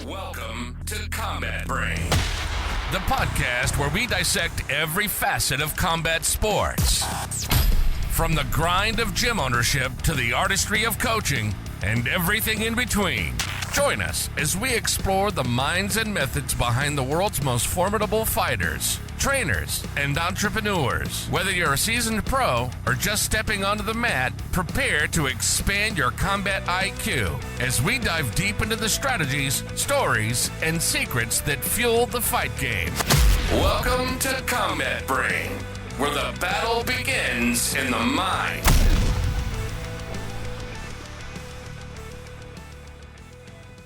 Welcome to Combat Brain, the podcast where we dissect every facet of combat sports. From the grind of gym ownership to the artistry of coaching and everything in between. Join us as we explore the minds and methods behind the world's most formidable fighters, trainers, and entrepreneurs. Whether you're a seasoned pro or just stepping onto the mat, prepare to expand your combat IQ as we dive deep into the strategies, stories, and secrets that fuel the fight game. Welcome to Combat Brain, where the battle begins in the mind.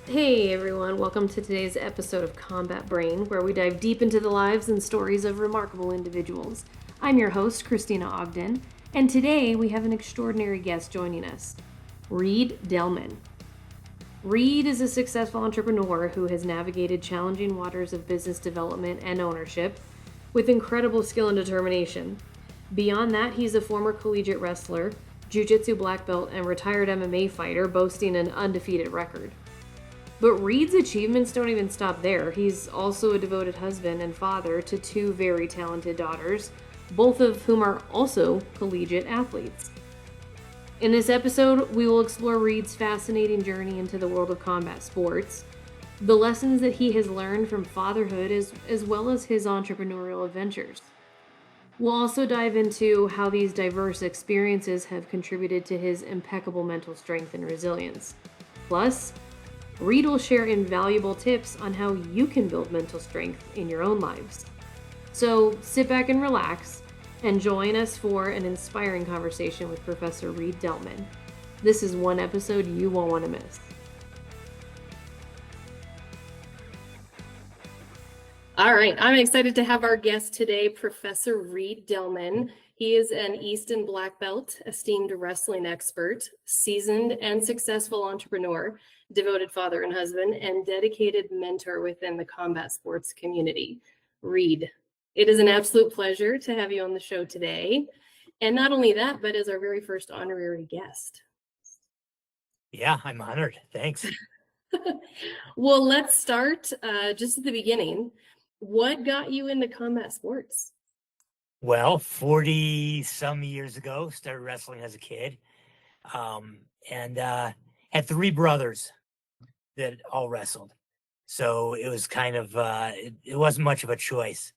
Hey everyone, welcome to today's episode of Combat Brain, where we dive deep into the lives and stories of remarkable individuals. I'm your host, Christina Ogden, and today we have an extraordinary guest joining us, Reid Delman. Reid is a successful entrepreneur who has navigated challenging waters of business development and ownership with incredible skill and determination. Beyond that, he's a former collegiate wrestler, jiu-jitsu black belt, and retired MMA fighter, boasting an undefeated record. But Reid's achievements don't even stop there. He's also a devoted husband and father to two very talented daughters, both of whom are also collegiate athletes. In this episode, we will explore Reid's fascinating journey into the world of combat sports, the lessons that he has learned from fatherhood as well as his entrepreneurial adventures. We'll also dive into how these diverse experiences have contributed to his impeccable mental strength and resilience. Plus, Reid will share invaluable tips on how you can build mental strength in your own lives. So sit back and relax and join us for an inspiring conversation with Professor Reid Delman. This is one episode you won't want to miss. All right, I'm excited to have our guest today, Professor Reid Delman. He is an Easton black belt, esteemed wrestling expert, seasoned and successful entrepreneur, devoted father and husband, and dedicated mentor within the combat sports community. Reid, it is an absolute pleasure to have you on the show today. And not only that, but as our very first honorary guest. Yeah, I'm honored. Thanks. Well, let's start just at the beginning. What got you into combat sports? Well, 40 some years ago, started wrestling as a kid, and had three brothers that all wrestled. So it was kind of, it wasn't much of a choice.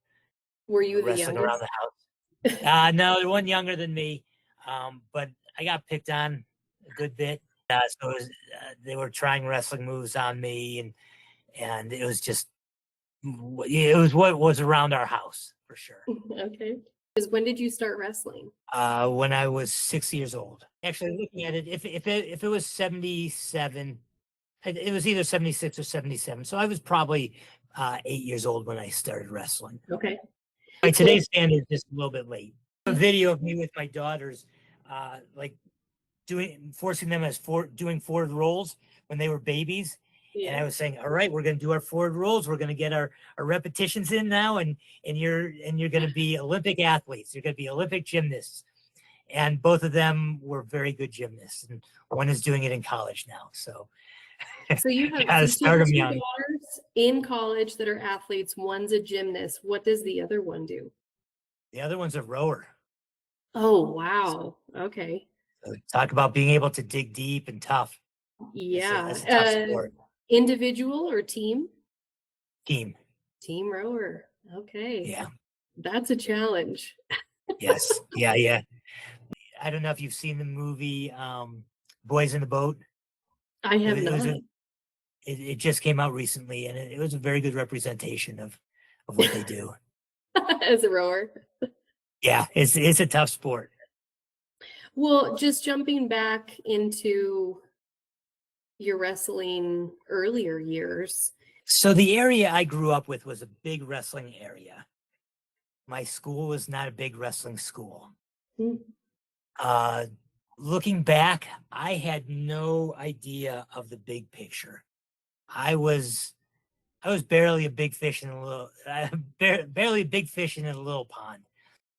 Were you the wrestling youngest? around the house? No, there one younger than me, but I got picked on a good bit. So it was, they were trying wrestling moves on me, and it was just, it was what was around our house for sure. Okay. When did you start wrestling? When I was 6 years old. Actually, looking at it, if it was 77, it was either 76 or 77. So I was probably 8 years old when I started wrestling. Okay. By today's standards, just a little bit late. A video of me with my daughters, like forcing them doing forward rolls when they were babies. Yeah. And I was saying, all right, we're going to do our forward rolls. We're going to get our repetitions in now. And you're going to be Olympic athletes. You're going to be Olympic gymnasts. And both of them were very good gymnasts. And one is doing it in college now. So you have two daughters in college that are athletes. One's a gymnast. What does the other one do? The other one's a rower. Oh, wow. Okay. So talk about being able to dig deep and tough. Yeah. That's a tough sport. Individual or team? Team. Team rower. Okay. Yeah. That's a challenge. Yes. Yeah. I don't know if you've seen the movie Boys in the Boat. I have not. It just came out recently, and it was a very good representation of what they do. As a rower. Yeah, it's a tough sport. Well, just jumping back into your wrestling earlier years. So the area I grew up with was a big wrestling area. My school was not a big wrestling school. Looking back, I had no idea of the big picture. I was barely a big fish in a little, barely a big fish in a little pond.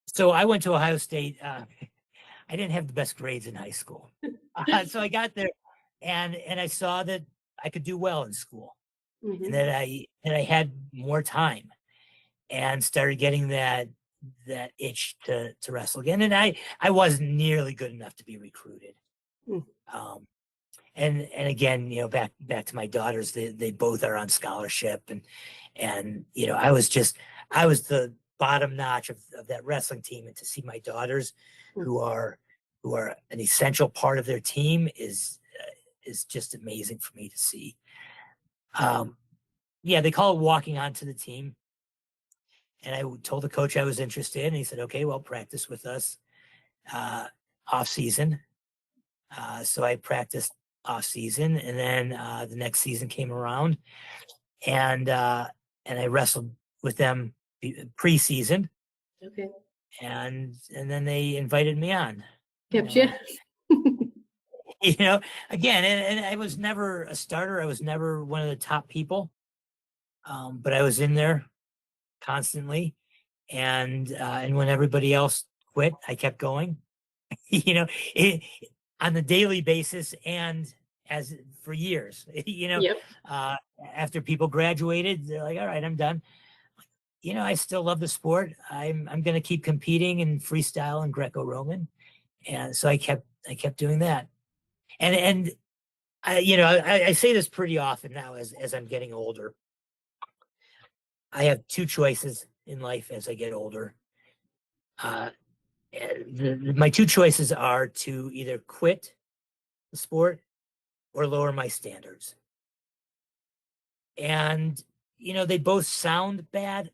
So I went to Ohio State. I didn't have the best grades in high school. So I got there and I saw that I could do well in school. and that I had more time and started getting that itch to wrestle again. And I wasn't nearly good enough to be recruited. Um, and again, back to my daughters, they both are on scholarship, and I was the bottom notch of that wrestling team, and to see my daughters who are an essential part of their team is just amazing for me to see. They call it walking onto the team. And I told the coach I was interested, and he said, okay, well, practice with us off season. So I practiced off season, and then the next season came around, and I wrestled with them preseason. Okay. And then they invited me on. Kept you. Again, and I was never a starter. I was never one of the top people. But I was in there constantly. And when everybody else quit, I kept going, on the daily basis, and as for years, Yep. After people graduated, they're like, all right, I'm done. I still love the sport. I'm going to keep competing in freestyle and Greco-Roman. And so I kept doing that. And I say this pretty often now as I'm getting older. I have two choices in life as I get older. My two choices are to either quit the sport or lower my standards. And, they both sound bad,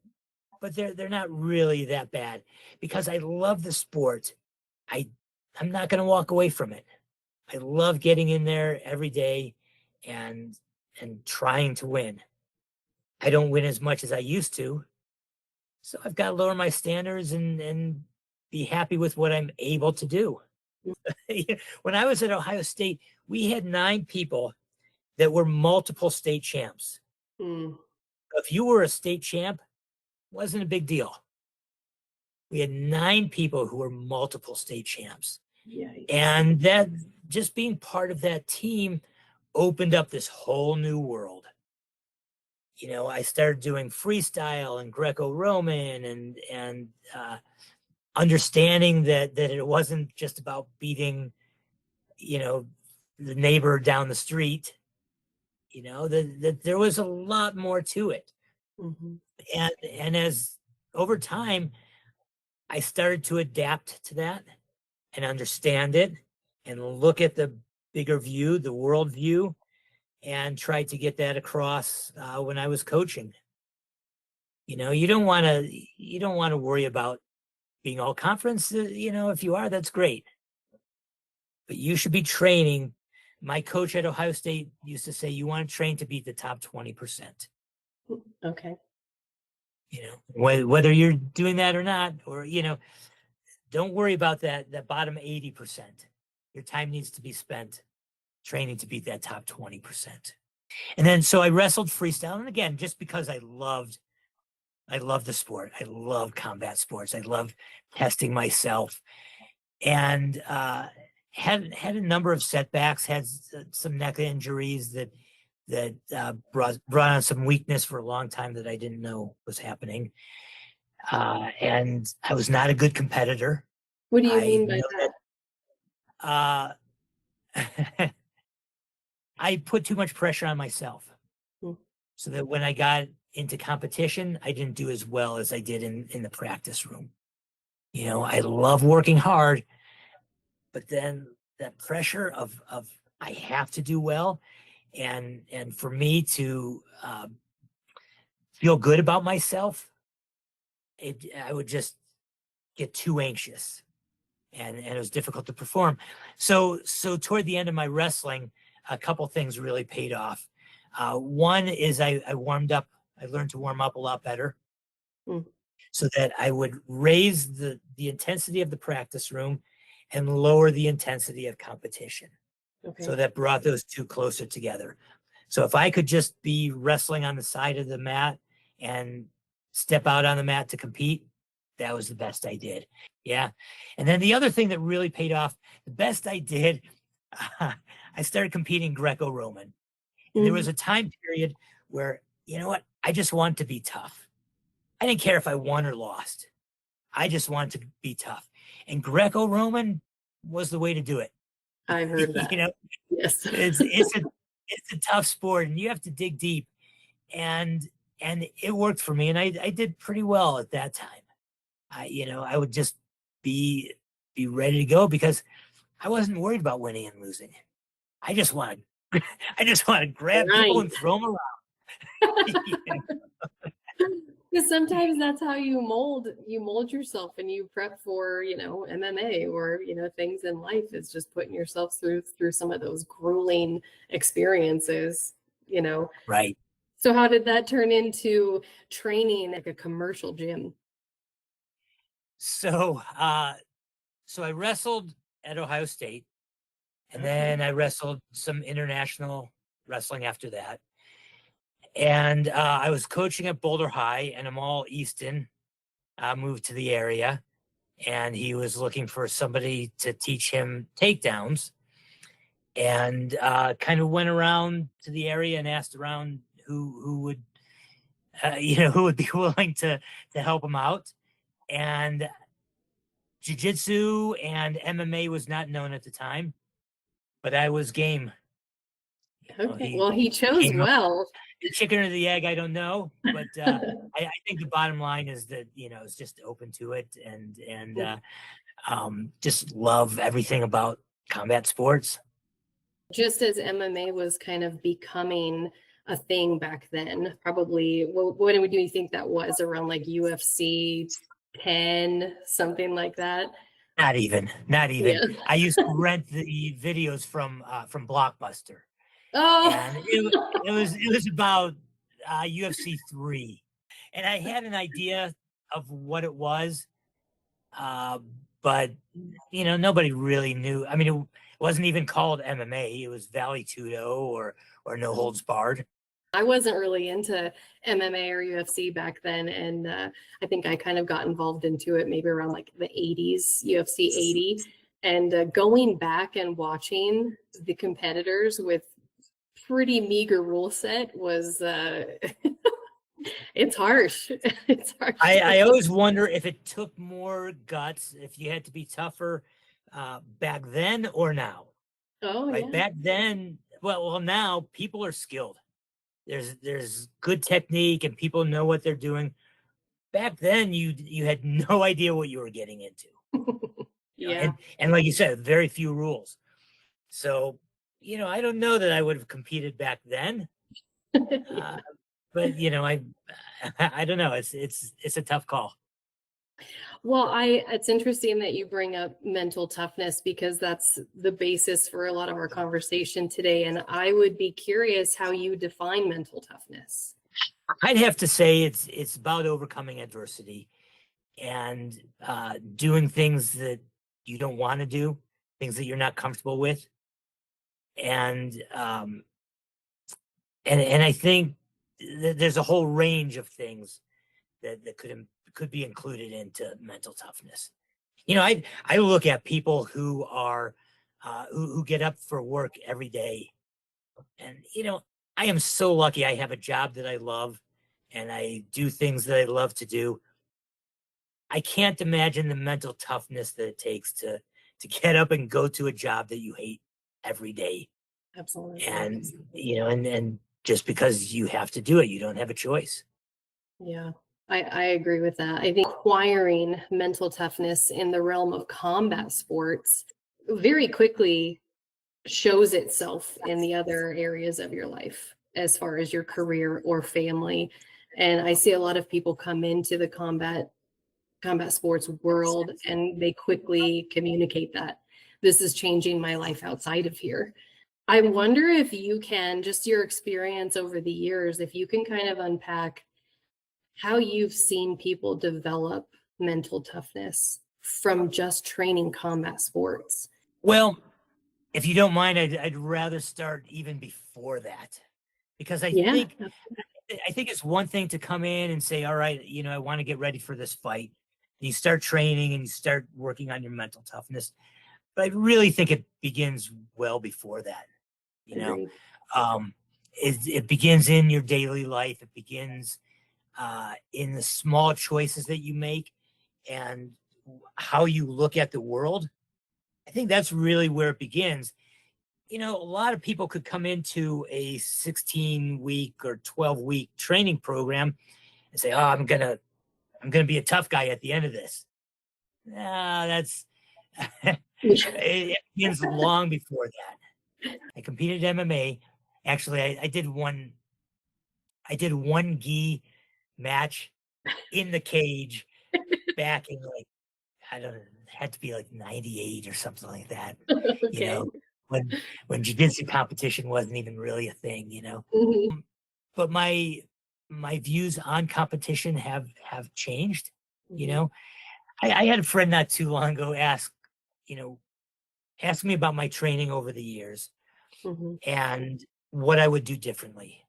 but they're not really that bad, because I love the sport. I'm not going to walk away from it. I love getting in there every day and trying to win. I don't win as much as I used to. So I've got to lower my standards and be happy with what I'm able to do. When I was at Ohio State, we had 9 people that were multiple state champs. If you were a state champ, it wasn't a big deal. We had 9 people who were multiple state champs. Yikes. And that, just being part of that team, opened up this whole new world. I started doing freestyle and Greco-Roman and understanding that it wasn't just about beating, the neighbor down the street, that there was a lot more to it. And as over time, I started to adapt to that and understand it and look at the bigger view, the world view, and tried to get that across when I was coaching. You don't want to worry about being all conference. If you are, that's great. But you should be training. My coach at Ohio State used to say, you want to train to beat the top 20%. Okay. Whether you're doing that or not, or, don't worry about that bottom 80%. Your time needs to be spent training to beat that top 20%. And then, so I wrestled freestyle. And again, just because I love the sport. I love combat sports. I love testing myself, and had a number of setbacks, had some neck injuries that brought on some weakness for a long time that I didn't know was happening. And I was not a good competitor. What do you mean by that? I put too much pressure on myself, so that when I got into competition, I didn't do as well as I did in the practice room. I love working hard, but then that pressure of I have to do well, and for me to feel good about myself, I would just get too anxious, and it was difficult to perform. So toward the end of my wrestling, a couple things really paid off. One is I learned to warm up a lot better, so that I would raise the intensity of the practice room and lower the intensity of competition. Okay. So that brought those two closer together. So if I could just be wrestling on the side of the mat and step out on the mat to compete, that was the best I did. Yeah. And then the other thing that really paid off, the best I did, I started competing Greco-Roman. And there was a time period where, you know what, I just want to be tough. I didn't care if I won or lost. I just wanted to be tough. And Greco-Roman was the way to do it. I've heard that. You know, Yes. it's a tough sport, and you have to dig deep. And it worked for me, and I did pretty well at that time. I would just be ready to go because I wasn't worried about winning and losing. I just want to grab people and throw them around. Because sometimes that's how you mold yourself, and you prep for, MMA or, things in life, is just putting yourself through some of those grueling experiences, Right. So how did that turn into training like a commercial gym? So I wrestled at Ohio State, and then I wrestled some international wrestling after that. And I was coaching at Boulder High, and Amal Easton moved to the area, and he was looking for somebody to teach him takedowns, and kind of went around to the area and asked around who would be willing to help him out. And jiu-jitsu and MMA was not known at the time, but I was game. Okay. Well, he chose well. The chicken or the egg, I don't know, but I think the bottom line is that is just open to it, and just love everything about combat sports. Just as MMA was kind of becoming a thing back then, probably. What do you think that was, around like UFC 10, something like that? Not even. Yeah. I used to rent the videos from Blockbuster. Oh, and it was about UFC 3, and I had an idea of what it was, but nobody really knew. I mean, it wasn't even called MMA. It was Valley Tudo or No Holds Barred. I wasn't really into MMA or UFC back then, and I think I kind of got involved into it maybe around like the 80s, UFC 80, and going back and watching the competitors with pretty meager rule set was it's harsh. It's harsh. I always wonder if it took more guts, if you had to be tougher back then or now. Oh, right. Yeah. Back then, well, now people are skilled. There's good technique, and people know what they're doing. Back then, you had no idea what you were getting into. Yeah. And like you said, very few rules. So, I don't know that I would have competed back then. But I don't know. It's a tough call. Well, it's interesting that you bring up mental toughness, because that's the basis for a lot of our conversation today. And I would be curious how you define mental toughness. I'd have to say it's about overcoming adversity and doing things that you don't want to do, things that you're not comfortable with. And I think there's a whole range of things that could be included into mental toughness. I look at people who are who get up for work every day, and I am so lucky. I have a job that I love, and I do things that I love to do. I can't imagine the mental toughness that it takes to get up and go to a job that you hate every day. Absolutely. And and just because you have to do it, you don't have a choice. Yeah, I agree with that. I think acquiring mental toughness in the realm of combat sports very quickly shows itself in the other areas of your life, as far as your career or family. And I see a lot of people come into the combat sports world, and they quickly communicate that this is changing my life outside of here. I wonder if you can, just your experience over the years, if you can kind of unpack how you've seen people develop mental toughness from just training combat sports. Well, if you don't mind, I'd rather start even before that, because I think it's one thing to come in and say, all right, I want to get ready for this fight. And you start training and you start working on your mental toughness. But I really think it begins well before that. it begins in your daily life. It begins in the small choices that you make and how you look at the world. I think that's really where it begins. A lot of people could come into a 16-week or 12-week training program and say, "Oh, I'm gonna be a tough guy at the end of this." That's it begins long before that. I competed in MMA. Actually, I did one gi match in the cage back in I don't know, it had to be 98 or something like that. Okay. When jiu-jitsu competition wasn't even really a thing. Mm-hmm. But my views on competition have changed. Mm-hmm. I had a friend not too long ago ask me about my training over the years Mm-hmm. and what I would do differently.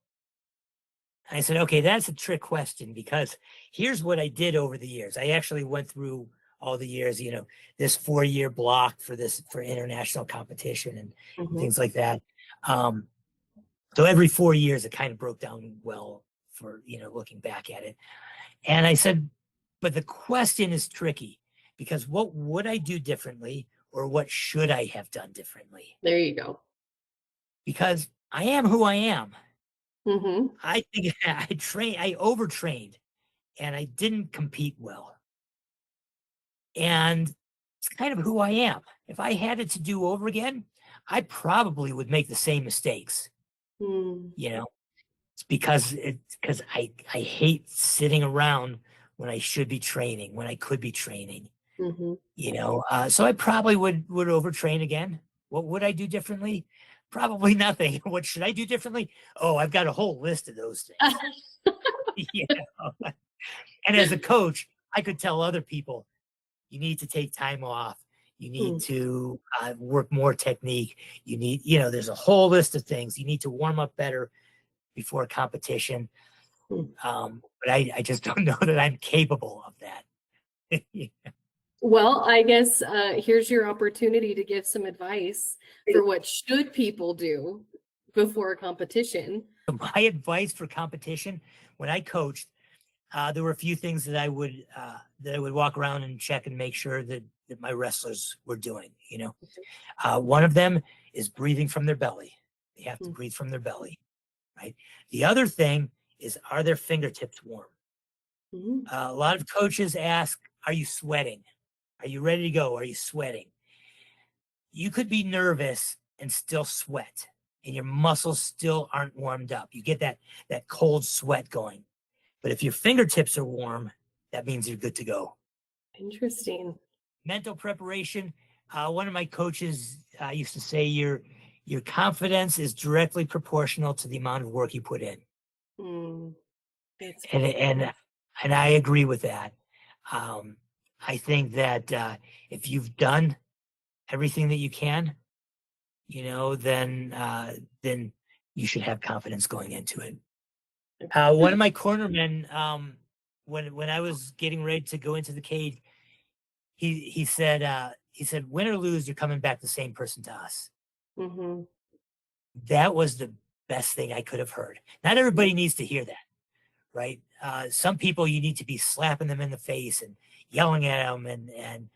I said, okay, that's a trick question, because here's what I did over the years. I actually went through all the years, this 4-year block for international competition and Mm-hmm. things like that. So every 4 years, it kind of broke down well for, looking back at it. And I said, but the question is tricky, because what would I do differently, or what should I have done differently? There you go. Because I am who I am. Mm-hmm. I think I overtrained and I didn't compete well. And it's kind of who I am. If I had it to do over again, I probably would make the same mistakes. Mm. It's because I hate sitting around when I should be training, when I could be training. Mm-hmm. So I probably would overtrain again. What would I do differently? Probably nothing. What should I do differently? Oh, I've got a whole list of those things. And as a coach, I could tell other people, you need to take time off. You need to work more technique. You need, there's a whole list of things. You need to warm up better before a competition. But I just don't know that I'm capable of that. Well, I guess here's your opportunity to give some advice for what should people do before a competition. My advice for competition, when I coached, there were a few things that I would walk around and check and make sure that my wrestlers were doing. One of them is breathing from their belly. They have to breathe from their belly, right? The other thing is, are their fingertips warm? A lot of coaches ask, are you sweating? Are you ready to go? Are you sweating? You could be nervous and still sweat, and your muscles still aren't warmed up. You get that cold sweat going. But if your fingertips are warm, that means you're good to go. Interesting. Mental preparation. One of my coaches used to say, your confidence is directly proportional to the amount of work you put in. And I agree with that. I think that if you've done everything that you can, then you should have confidence going into it. One of my cornermen, when I was getting ready to go into the cage, he said, win or lose, you're coming back the same person to us. Mm-hmm. That was the best thing I could have heard. Not everybody needs to hear that, right? Some people, you need to be slapping them in the face and yelling at them and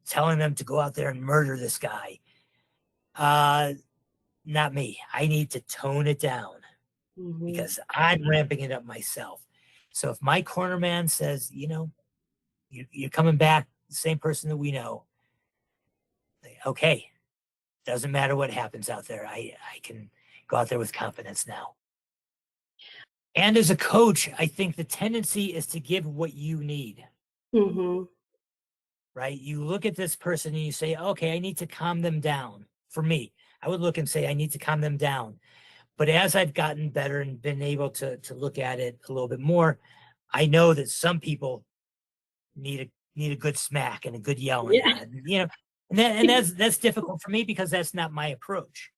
telling them to go out there and murder this guy. Not me. I need to tone it down because I'm ramping it up myself. So if my cornerman says, you're coming back, the same person that we know, okay, doesn't matter what happens out there. I can go out there with confidence now. And as a coach, I think the tendency is to give what you need. Right? You look at this person and you say, okay, I need to calm them down. For me, I would look and say, I need to calm them down. But as I've gotten better and been able to look at it a little bit more, I know that some people need a good smack and a good yelling. Yeah. And that's difficult for me because that's not my approach.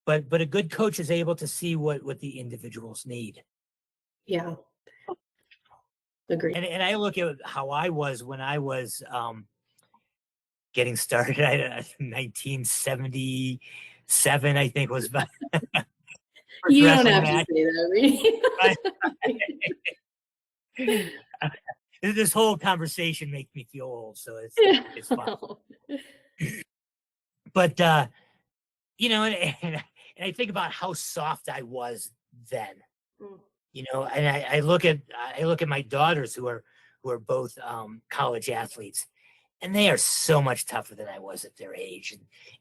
But a good coach is able to see what the individuals need. Yeah. Agree. And I look at how I was when I was getting started. 1977, I think, was first You don't wrestling have match. to say that, Reid. This whole conversation makes me feel old, so it's fun. But you know, and I think about how soft I was then. You know, and I look at my daughters who are both college athletes, and they are so much tougher than I was at their age,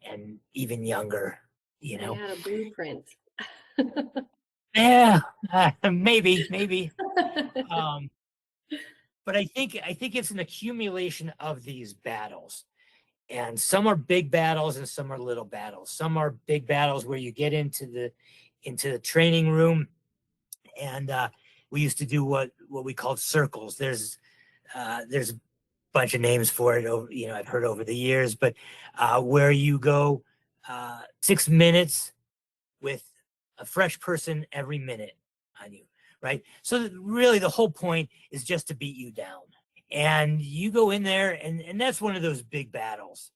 and even younger. You know, They had a blueprint. yeah, maybe. But I think it's an accumulation of these battles, and some are big battles and some are little battles. Some are big battles where you get into the training room, and we used to do what we called circles. There's a bunch of names for it, you know, I've heard over the years, but where you go 6 minutes with a fresh person every minute on you, right? So really the whole point is just to beat you down. And you go in there, and that's one of those big battles.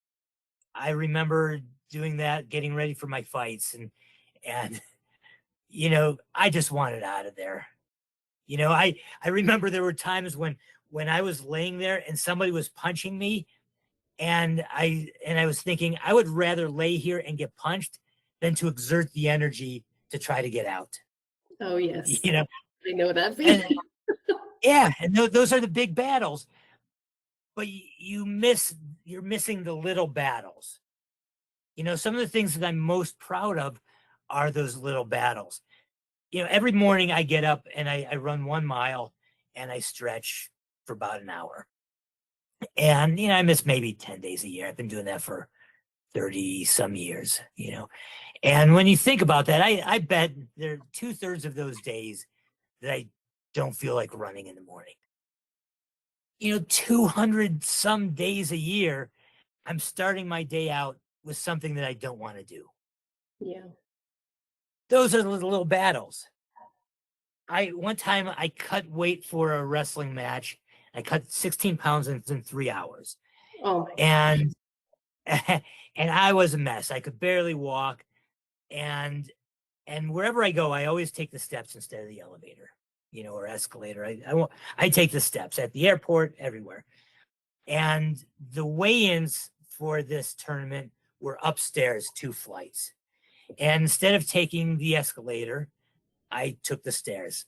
I remember doing that, getting ready for my fights, and you know, I just wanted out of there. You know, I remember there were times when I was laying there and somebody was punching me, and I was thinking I would rather lay here and get punched than to exert the energy to try to get out. Oh, yes. You know, I know that and, feeling. yeah, and those are the big battles, but you're missing the little battles. You know, some of the things that I'm most proud of are those little battles. You know, every morning I get up and I run 1 mile and I stretch for about an hour. And, you know, I miss maybe 10 days a year. I've been doing that for 30 some years, you know. And when you think about that, I bet there are 2/3 of those days that I don't feel like running in the morning. You know, 200 some days a year, I'm starting my day out with something that I don't want to do. Yeah. Those are the little battles. One time I cut weight for a wrestling match. I cut 16 pounds in 3 hours. Oh, my And and I was a mess. I could barely walk. And wherever I go, I always take the steps instead of the elevator, you know, or escalator. I take the steps at the airport, everywhere. And the weigh-ins for this tournament were upstairs, 2 flights. And instead of taking the escalator, I took the stairs.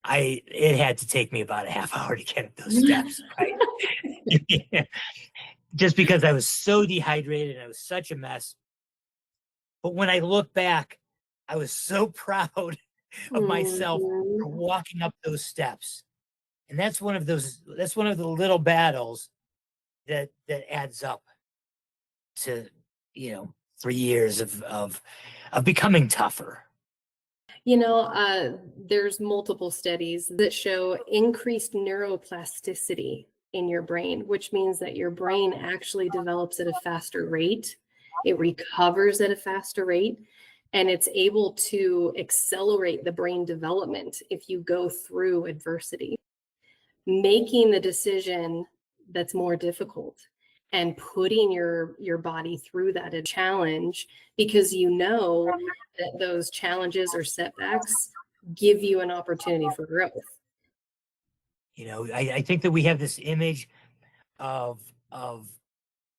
It had to take me about a half hour to get up those steps, right? Just because I was so dehydrated and I was such a mess. But when I look back, I was so proud of myself for walking up those steps. And that's one of the little battles that adds up to, you know, 3 years of becoming tougher. You know, there's multiple studies that show increased neuroplasticity in your brain, which means that your brain actually develops at a faster rate. It recovers at a faster rate, and it's able to accelerate the brain development if you go through adversity. Making the decision that's more difficult and putting your body through that a challenge, because you know that those challenges or setbacks give you an opportunity for growth. You know, I think that we have this image of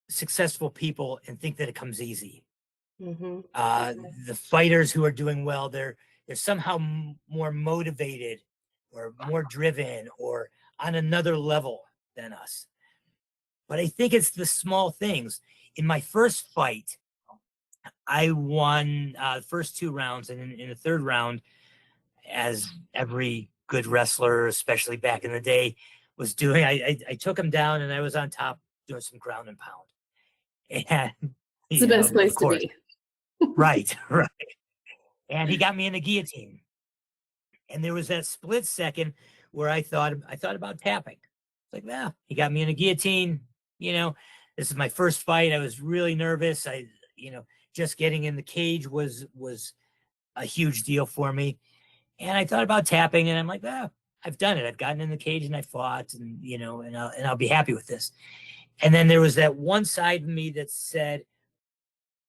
successful people and think that it comes easy. Mm-hmm. The fighters who are doing well, they're somehow more motivated or more driven or on another level than us. But I think it's the small things. In my first fight, I won the first 2 rounds, and in the third round, as every good wrestler, especially back in the day, was doing, I took him down and I was on top doing some ground and pound. And It's the best place to be. Right. And he got me in a guillotine. And there was that split second where I thought about tapping. It's like, yeah, he got me in a guillotine. You know, this is my first fight. I was really nervous. Just getting in the cage was a huge deal for me. And I thought about tapping, and I'm like, I've done it. I've gotten in the cage and I fought, and you know, and I'll be happy with this. And then there was that one side of me that said,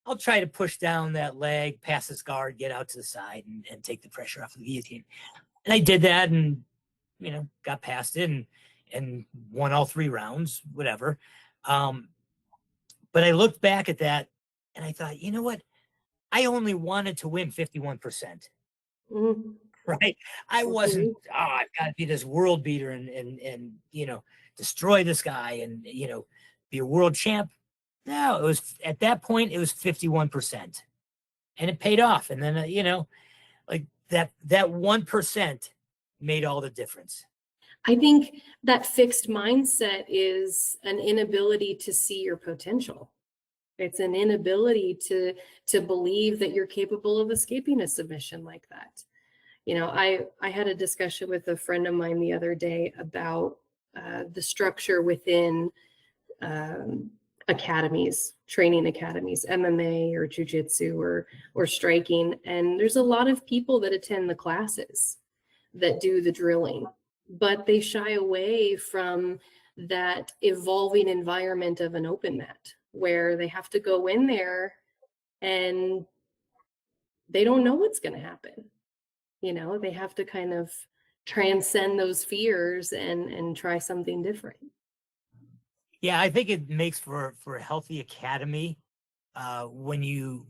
I'll try to push down that leg, pass this guard, get out to the side, and take the pressure off the guillotine. And I did that, and got past it, and won all 3 rounds, whatever. But I looked back at that, and I thought, you know what? I only wanted to win 51%. Mm-hmm. Right? I wasn't, I've got to be this world beater and destroy this guy and be a world champ. No, it was at that point it was 51%, and it paid off. And then like that 1% made all the difference. I think that fixed mindset is an inability to see your potential. It's an inability to believe that you're capable of escaping a submission like that. I had a discussion with a friend of mine the other day about the structure within academies, training academies, MMA or jiu-jitsu or striking. And there's a lot of people that attend the classes that do the drilling, but they shy away from that evolving environment of an open mat where they have to go in there and they don't know what's going to happen. They have to kind of transcend those fears and try something different. Yeah, I think it makes for a healthy academy when you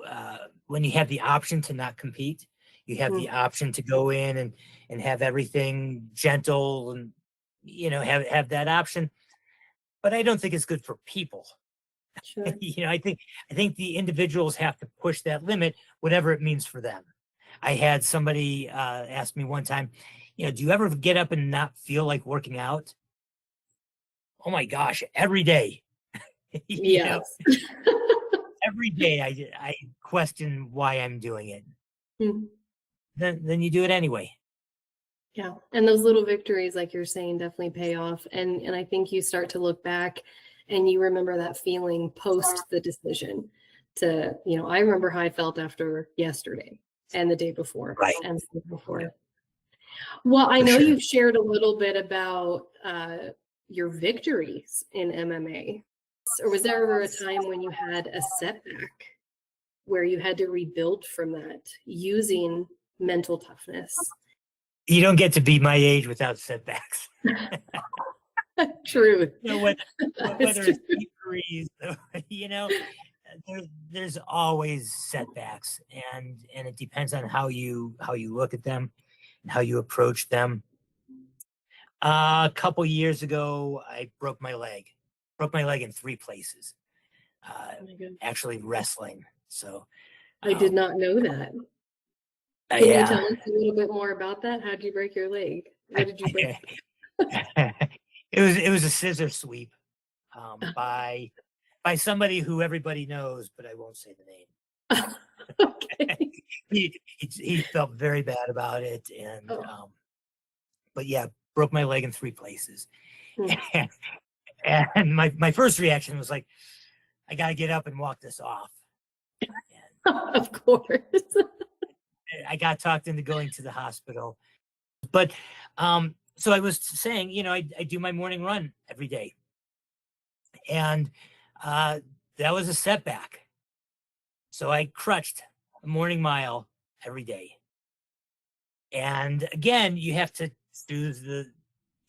have the option to not compete. You have the option to go in and have everything gentle and have that option. But I don't think it's good for people. Sure. I think the individuals have to push that limit, whatever it means for them. I had somebody ask me one time, do you ever get up and not feel like working out? Oh my gosh, every day. Yes. Every day I question why I'm doing it. Mm-hmm. Then you do it anyway. Yeah. And those little victories, like you're saying, definitely pay off. And I think you start to look back and you remember that feeling post the decision to, I remember how I felt after yesterday and the day before. Right. And the day before. Yeah. Well, I know you've shared a little bit about your victories in MMA. Or was there ever a time when you had a setback where you had to rebuild from that using mental toughness? You don't get to be my age without setbacks. True. Whether it's victories, there's always setbacks, and it depends on how you look at them and how you approach them. A couple years ago, I broke my leg in 3 places. Actually wrestling. So I did not know that. Can you tell us a little bit more about that? How did you break your leg? What did you break? It was a scissor sweep by somebody who everybody knows, but I won't say the name. Okay. he felt very bad about it, and but yeah, broke my leg in 3 places. And my first reaction was like, I got to get up and walk this off. And of course. I got talked into going to the hospital. But so I was saying, I do my morning run every day. And that was a setback. So I crutched a morning mile every day. And again, you have to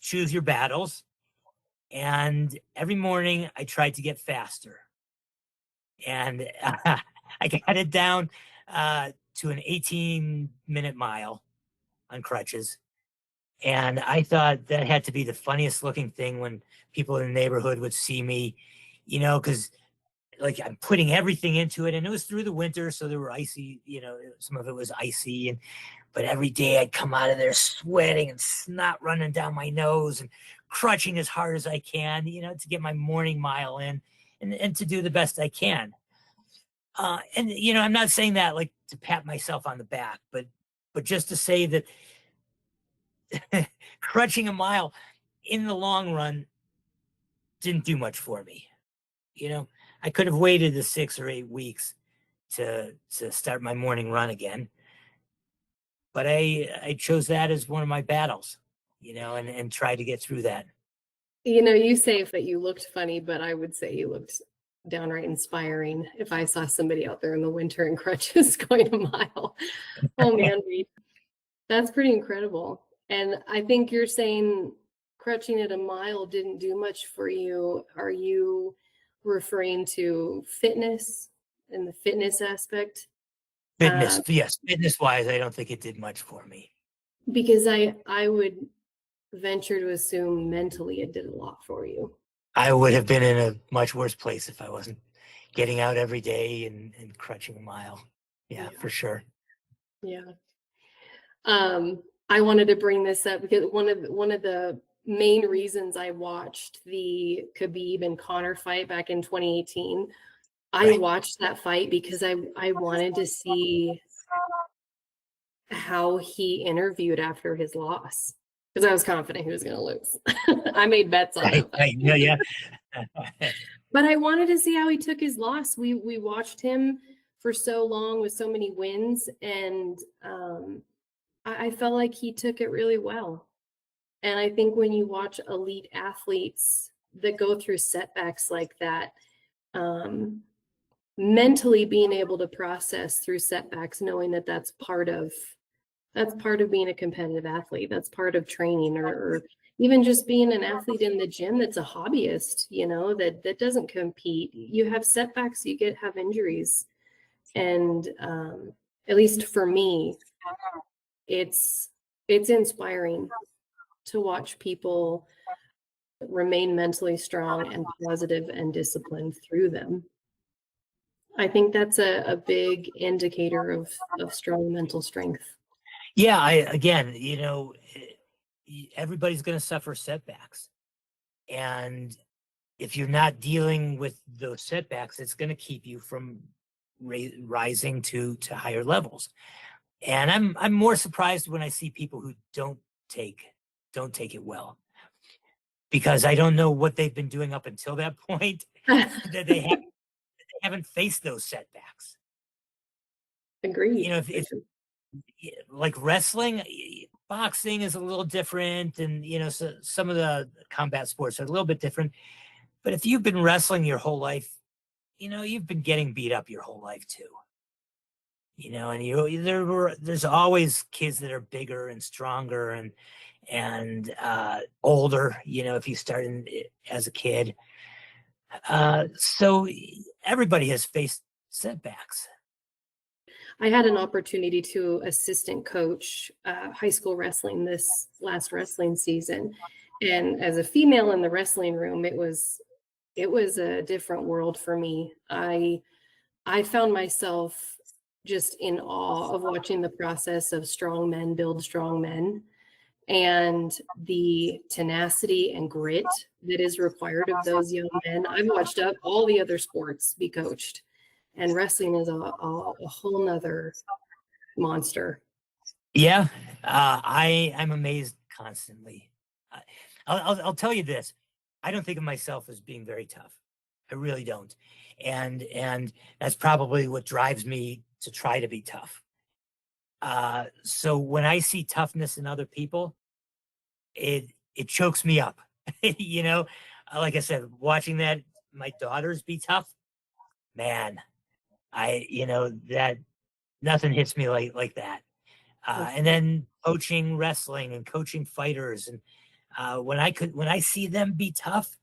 choose your battles. And every morning I tried to get faster. And I got it down to an 18-minute mile on crutches. And I thought that had to be the funniest looking thing when people in the neighborhood would see me, because like I'm putting everything into it. And it was through the winter, so there were icy, some of it was icy. But every day I'd come out of there sweating and snot running down my nose and crutching as hard as I can, to get my morning mile in and to do the best I can. And, I'm not saying that like to pat myself on the back, but just to say that crutching a mile in the long run didn't do much for me. I could have waited the 6 or 8 weeks to start my morning run again. But I chose that as one of my battles, and tried to get through that. You say that you looked funny, but I would say you looked downright inspiring if I saw somebody out there in the winter in crutches going a mile. Oh man, Reid, that's pretty incredible. And I think you're saying crutching at a mile didn't do much for you. Are you referring to fitness and the fitness aspect? Fitness, yes, fitness wise, I don't think it did much for me. Because I would venture to assume mentally it did a lot for you. I would have been in a much worse place if I wasn't getting out every day and crutching a mile. Yeah, for sure. Yeah. I wanted to bring this up because one of the main reasons I watched the Khabib and Conor fight back in 2018, I watched that fight because I wanted to see how he interviewed after his loss, because I was confident he was going to lose. I made bets on that. Right. Yeah. But I wanted to see how he took his loss. We watched him for so long with so many wins, and I felt like he took it really well. And I think when you watch elite athletes that go through setbacks like that, mentally being able to process through setbacks, knowing that that's part of being a competitive athlete, that's part of training, or even just being an athlete in the gym that's a hobbyist, that doesn't compete. You have setbacks, you have injuries. And at least for me, it's inspiring to watch people remain mentally strong and positive and disciplined through them. I think that's a big indicator of strong mental strength. Yeah, everybody's going to suffer setbacks. And if you're not dealing with those setbacks, it's going to keep you from rising to higher levels. And I'm more surprised when I see people who don't take it well, because I don't know what they've been doing up until that point that they haven't faced those setbacks. Agreed. If like wrestling, boxing is a little different, and so some of the combat sports are a little bit different. But if you've been wrestling your whole life, you've been getting beat up your whole life too. And there's always kids that are bigger and stronger and older, if you start as a kid. So everybody has faced setbacks. I had an opportunity to assistant coach high school wrestling this last wrestling season. And as a female in the wrestling room, it was a different world for me. I found myself just in awe of watching the process of strong men build strong men, and the tenacity and grit that is required of those young men. I've watched all the other sports be coached, and wrestling is a whole nother monster. Yeah, I'm amazed constantly. I'll tell you this: I don't think of myself as being very tough. I really don't, and that's probably what drives me to try to be tough. So when I see toughness in other people, it chokes me up. Like I said, watching my daughters be tough, man, that nothing hits me like that. And then coaching wrestling and coaching fighters, and when I see them be tough,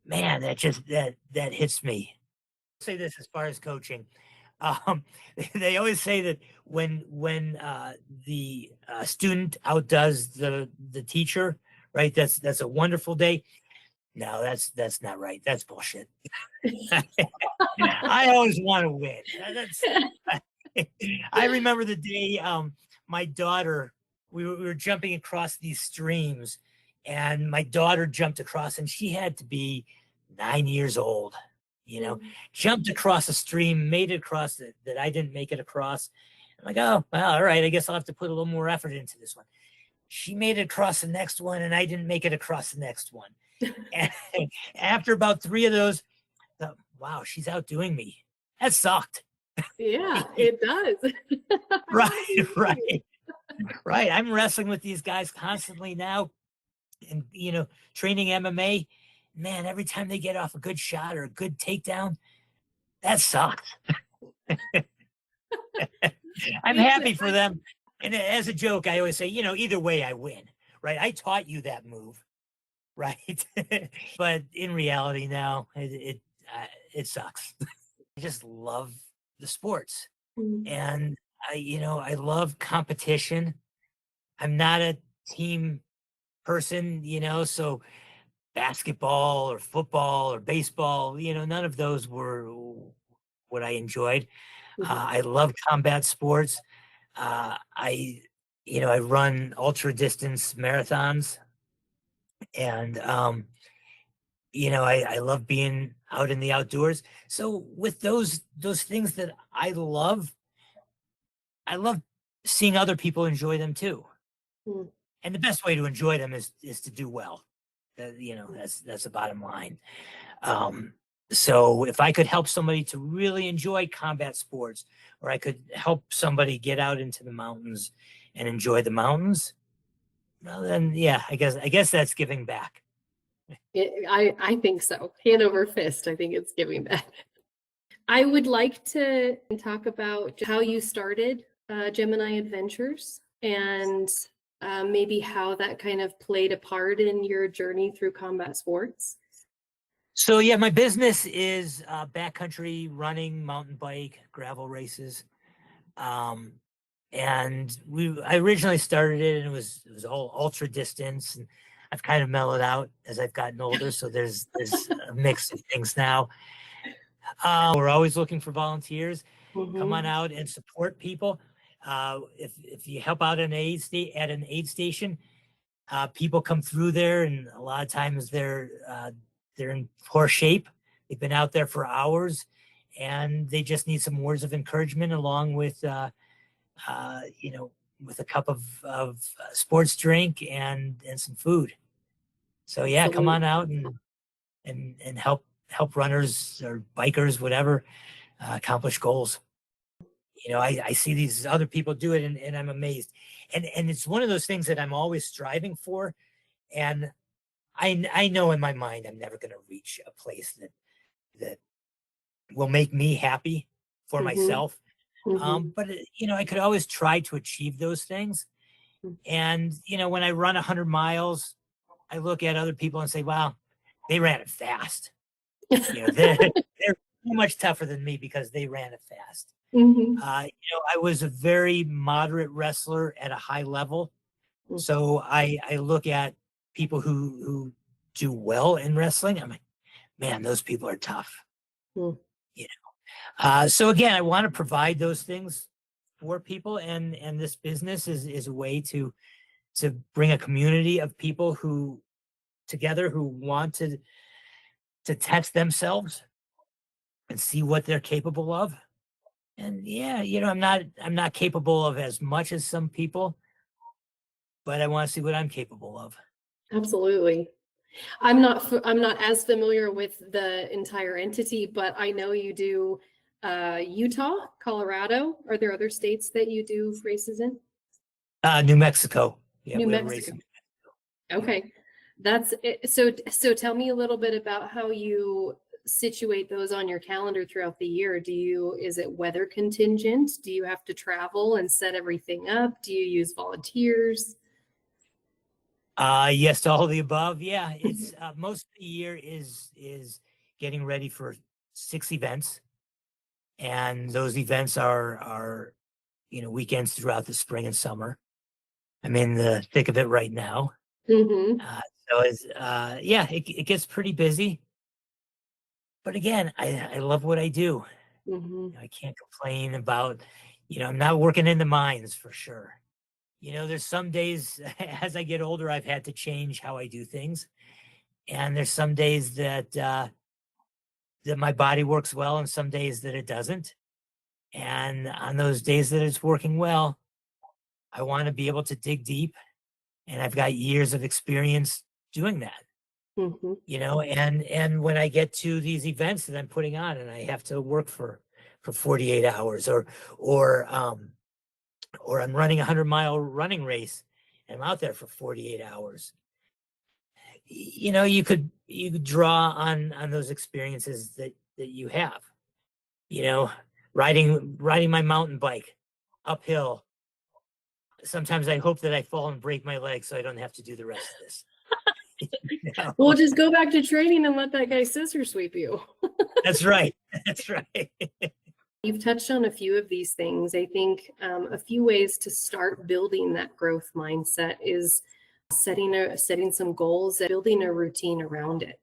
man, that hits me. I'll say this as far as coaching. They always say that when the student outdoes the teacher, right? That's a wonderful day. No, that's not right. That's bullshit. I always want to win. I remember the day my daughter, we were jumping across these streams, and my daughter jumped across, and she had to be 9 years old. Jumped across a stream, made it across that I didn't make it across. I'm like, oh, well, all right, I guess I'll have to put a little more effort into this one. She made it across the next one, and I didn't make it across the next one. And after about 3 of those, I thought, wow, she's outdoing me. That sucked. Yeah, it does. Right. I'm wrestling with these guys constantly now, and training MMA. man, every time they get off a good shot or a good takedown, that sucks. I'm happy for them. And as a joke, I always say, either way I win, right? I taught you that move, right? But in reality now, it sucks. I just love the sports. And I love competition. I'm not a team person, so basketball or football or baseball, none of those were what I enjoyed. I love combat sports. I run ultra distance marathons, and I love being out in the outdoors. So with those things that I love seeing other people enjoy them too. And the best way to enjoy them is to do well. That's the bottom line. So if I could help somebody to really enjoy combat sports, or I could help somebody get out into the mountains and enjoy the mountains, well, then, yeah, I guess that's giving back. I think so. Hand over fist. I think it's giving back. I would like to talk about how you started Gemini Adventures, and maybe how that kind of played a part in your journey through combat sports. So yeah, my business is backcountry running, mountain bike, gravel races. And I originally started it, and it was all ultra distance, and I've kind of mellowed out as I've gotten older. So there's a mix of things now. We're always looking for volunteers. Come on out and support people. If you help out at an aid station, people come through there, and a lot of times they're in poor shape. They've been out there for hours, and they just need some words of encouragement, along with with a cup of sports drink and some food. So yeah, come on out and help runners or bikers, whatever, accomplish goals. I see these other people do it, and I'm amazed. And it's one of those things that I'm always striving for. And I know in my mind I'm never going to reach a place that will make me happy for myself. But I could always try to achieve those things. And when I run 100 miles, I look at other people and say, wow, they ran it fast. They're so much tougher than me because they ran it fast. I was a very moderate wrestler at a high level. So I look at people who do well in wrestling. I'm like, man, those people are tough. So again, I want to provide those things for people, and this business is a way to bring a community of people who want to test themselves and see what they're capable of. And yeah, I'm not capable of as much as some people, but I want to see what I'm capable of. Absolutely. I'm not as familiar with the entire entity, but I know you do Utah, Colorado. Are there other states that you do races in? New Mexico. Yeah, New Mexico. Okay. That's it. So tell me a little bit about how you situate those on your calendar throughout the year. Is it weather contingent? Do you have to travel and set everything up? Do you use volunteers? Yes to all of the above. Yeah, it's most of the year is getting ready for 6 events, and those events are weekends throughout the spring and summer. I'm in the thick of it right now. So it's it gets pretty busy. But again, I love what I do. I can't complain about, I'm not working in the mines for sure. There's some days as I get older, I've had to change how I do things. And there's some days that my body works well, and some days that it doesn't. And on those days that it's working well, I want to be able to dig deep. And I've got years of experience doing that. And when I get to these events that I'm putting on, and I have to work for 48 hours, or I'm running a 100-mile running race, and I'm out there for 48 hours. you could draw on those experiences that you have, riding my mountain bike uphill. Sometimes I hope that I fall and break my leg so I don't have to do the rest of this. Well, just go back to training and let that guy scissor sweep you. That's right. That's right. You've touched on a few of these things. I think a few ways to start building that growth mindset is setting some goals and building a routine around it.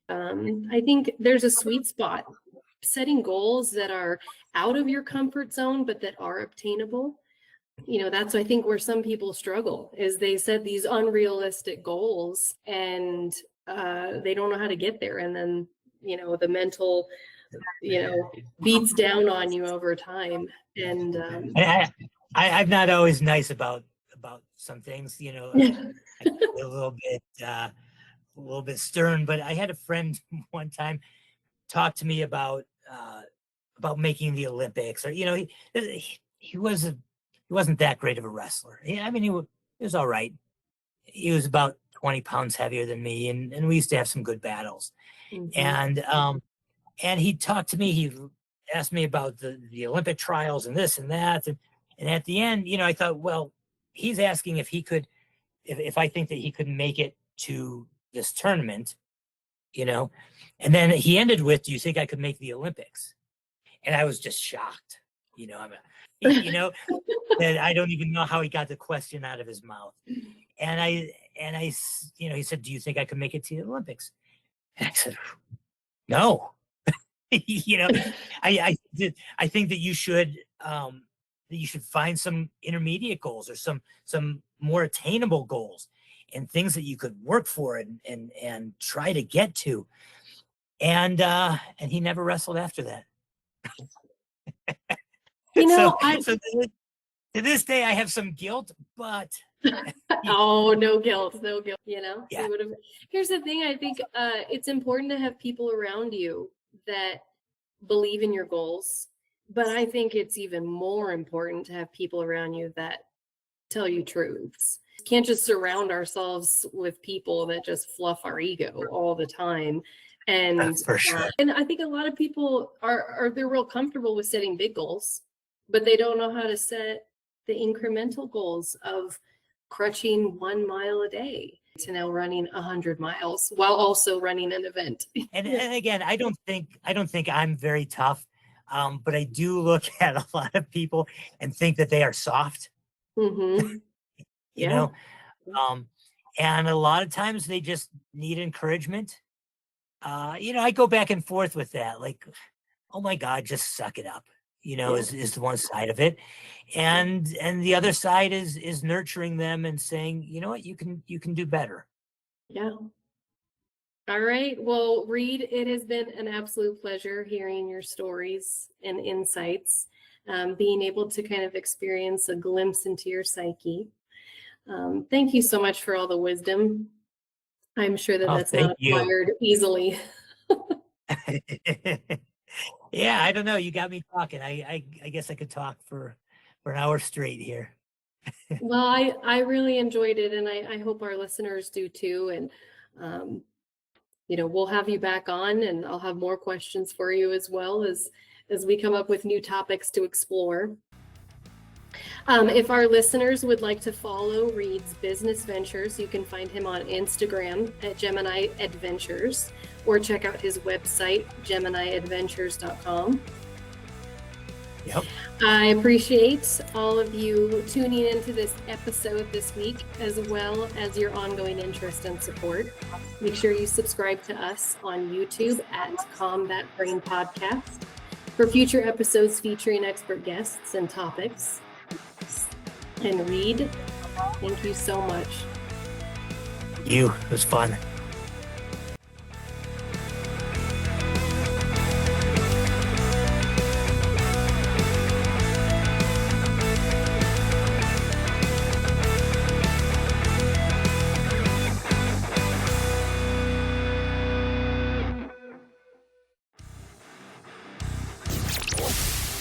I think there's a sweet spot. Setting goals that are out of your comfort zone, but that are obtainable. That's, I think, where some people struggle, is they set these unrealistic goals and they don't know how to get there. And then, the mental, beats down on you over time. And I'm not always nice about some things, a little bit stern, but I had a friend one time talk to me about making the Olympics, or, he wasn't that great of a wrestler. I mean, he was all right. He was about 20 pounds heavier than me, and we used to have some good battles. Mm-hmm. And he talked to me. He asked me about the Olympic trials and this and that. And at the end, I thought, well, he's asking if he could, if I think that he could make it to this tournament, and then he ended with, do you think I could make the Olympics? And I was just shocked, that I don't even know how he got the question out of his mouth. And I, he said, do you think I could make it to the Olympics? And I said, no. I think that you should find some intermediate goals, or some more attainable goals, and things that you could work for and try to get to. And he never wrestled after that. So to this day, I have some guilt, but oh, no guilt. Yeah. Here's the thing. I think it's important to have people around you that believe in your goals, but I think it's even more important to have people around you that tell you truths. We can't just surround ourselves with people that just fluff our ego all the time. And that's for sure. And I think a lot of people they're real comfortable with setting big goals, but they don't know how to set the incremental goals of crutching 1 mile a day to now running 100 miles while also running an event. And again, I don't think I'm very tough, but I do look at a lot of people and think that they are soft. Mm-hmm. And a lot of times they just need encouragement. I go back and forth with that, like, oh my God, just suck it up, is the one side of it. And the other side is nurturing them and saying, you know what, you can do better. Yeah. All right. Well, Reid, it has been an absolute pleasure hearing your stories and insights, being able to kind of experience a glimpse into your psyche. Thank you so much for all the wisdom. I'm sure that's not acquired easily. Yeah, I don't know. You got me talking. I guess I could talk for an hour straight here. Well, I really enjoyed it, and I hope our listeners do too. And we'll have you back on, and I'll have more questions for you as well as we come up with new topics to explore. If our listeners would like to follow Reid's business ventures, you can find him on Instagram at Gemini Adventures, or check out his website, geminiadventures.com. Yep. I appreciate all of you tuning into this episode this week, as well as your ongoing interest and support. Make sure you subscribe to us on YouTube at Combat Brain Podcast for future episodes featuring expert guests and topics. And Reid, thank you so much. It was fun.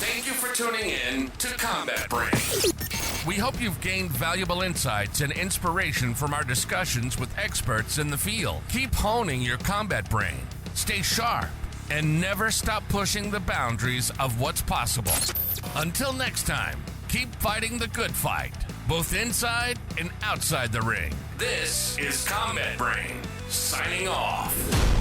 Thank you for tuning in to Combat Brain. We hope you've gained valuable insights and inspiration from our discussions with experts in the field. Keep honing your combat brain, stay sharp, and never stop pushing the boundaries of what's possible. Until next time, keep fighting the good fight, both inside and outside the ring. This is Combat Brain, signing off.